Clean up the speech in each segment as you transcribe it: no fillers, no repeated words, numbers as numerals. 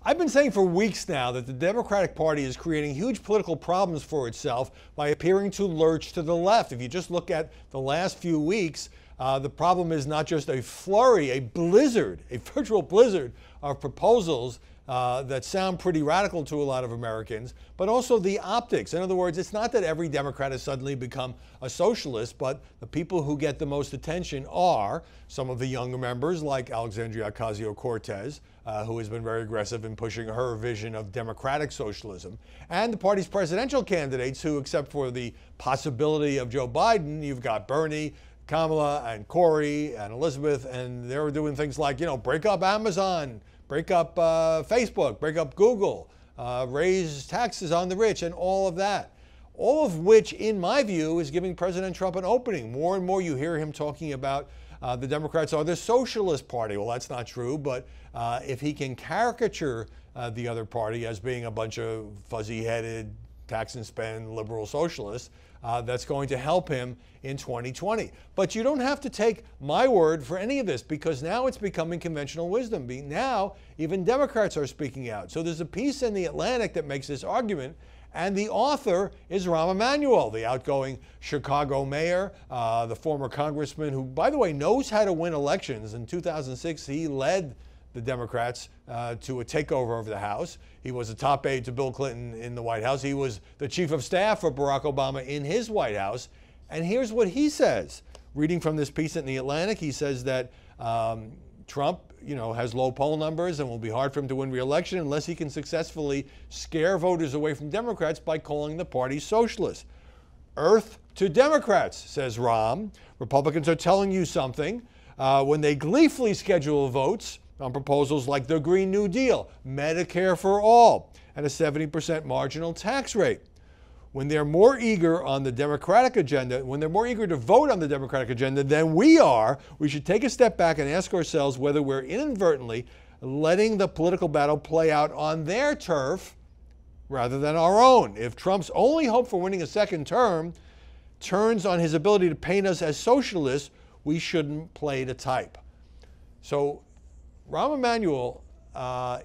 I've been saying for weeks now that the Democratic Party is creating huge political problems for itself by appearing to lurch to the left. If you just look at the last few weeks, the problem is not just a flurry, a blizzard, a virtual blizzard of proposals that sound pretty radical to a lot of Americans, but also the optics. In other words, it's not that every Democrat has suddenly become a socialist, but the people who get the most attention are some of the younger members like Alexandria Ocasio-Cortez, who has been very aggressive in pushing her vision of democratic socialism, and the party's presidential candidates who, except for the possibility of Joe Biden, you've got Bernie, Kamala, and Cory, and Elizabeth, and they're doing things like, break up Amazon, break up Facebook, break up Google, raise taxes on the rich, and all of that. All of which, in my view, is giving President Trump an opening. More and more you hear him talking about the Democrats are the socialist party. Well, that's not true, but if he can caricature the other party as being a bunch of fuzzy-headed, tax and spend liberal socialists, that's going to help him in 2020. But you don't have to take my word for any of this, because now it's becoming conventional wisdom. Now even Democrats are speaking out. So there's a piece in The Atlantic that makes this argument, and the author is Rahm Emanuel, the outgoing Chicago mayor, the former congressman who, by the way, knows how to win elections. In 2006, he led the Democrats to a takeover of the House. He was a top aide to Bill Clinton in the White House. He was the chief of staff for Barack Obama in his White House. And here's what he says. Reading from this piece in The Atlantic, he says that Trump, has low poll numbers and will be hard for him to win re-election unless he can successfully scare voters away from Democrats by calling the party socialist. Earth to Democrats, says Rahm. Republicans are telling you something when they gleefully schedule votes on proposals like the Green New Deal, Medicare for all, and a 70% marginal tax rate. When they're more eager on the Democratic agenda, when they're more eager to vote on the Democratic agenda than we are, we should take a step back and ask ourselves whether we're inadvertently letting the political battle play out on their turf rather than our own. If Trump's only hope for winning a second term turns on his ability to paint us as socialists, we shouldn't play the type. So Rahm Emanuel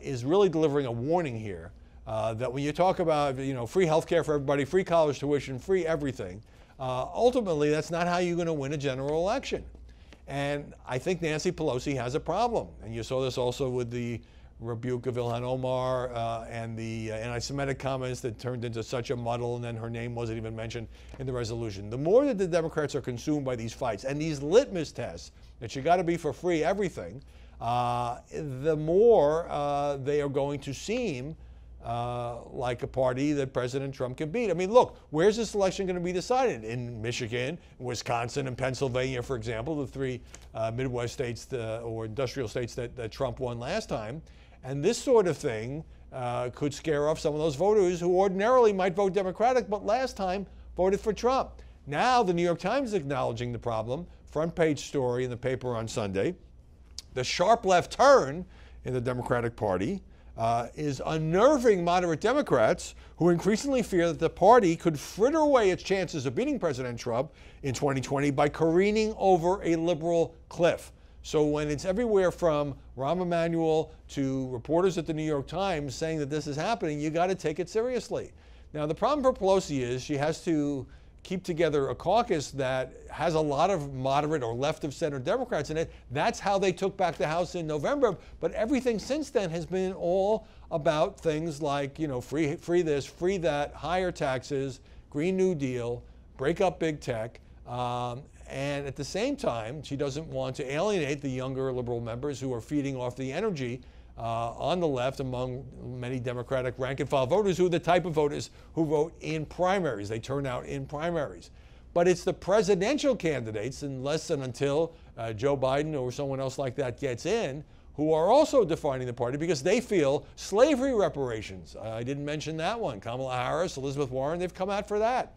is really delivering a warning here that when you talk about free health care for everybody, free college tuition, free everything, ultimately that's not how you're going to win a general election. And I think Nancy Pelosi has a problem. And you saw this also with the rebuke of Ilhan Omar and the anti-Semitic comments that turned into such a muddle, and then her name wasn't even mentioned in the resolution. The more that the Democrats are consumed by these fights and these litmus tests that you got to be for free everything, the more they are going to seem like a party that President Trump can beat. I mean, look, where's this election going to be decided? In Michigan, Wisconsin, and Pennsylvania, for example, the three Midwest states or industrial states that Trump won last time. And this sort of thing could scare off some of those voters who ordinarily might vote Democratic, but last time voted for Trump. Now the New York Times is acknowledging the problem. Front page story in the paper on Sunday. The sharp left turn in the Democratic Party is unnerving moderate Democrats who increasingly fear that the party could fritter away its chances of beating President Trump in 2020 by careening over a liberal cliff. So when it's everywhere from Rahm Emanuel to reporters at the New York Times saying that this is happening, you got to take it seriously. Now, the problem for Pelosi is she has to keep together a caucus that has a lot of moderate or left of center Democrats in it. That's how they took back the House in November. But everything since then has been all about things like, free this, free that, higher taxes, Green New Deal, break up big tech. And at the same time, she doesn't want to alienate the younger liberal members who are feeding off the energy on the left among many Democratic rank-and-file voters who are the type of voters who vote in primaries. They turn out in primaries. But it's the presidential candidates, unless and until Joe Biden or someone else like that gets in, who are also defining the party because they feel slavery reparations. I didn't mention that one. Kamala Harris, Elizabeth Warren, they've come out for that.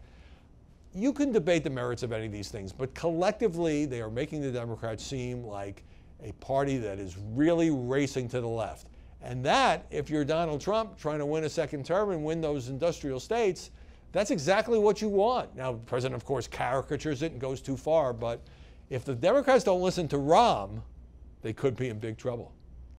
You can debate the merits of any of these things, but collectively they are making the Democrats seem like a party that is really racing to the left. And that, if you're Donald Trump trying to win a second term and win those industrial states, that's exactly what you want. Now, the president, of course, caricatures it and goes too far, but if the Democrats don't listen to Rahm, they could be in big trouble.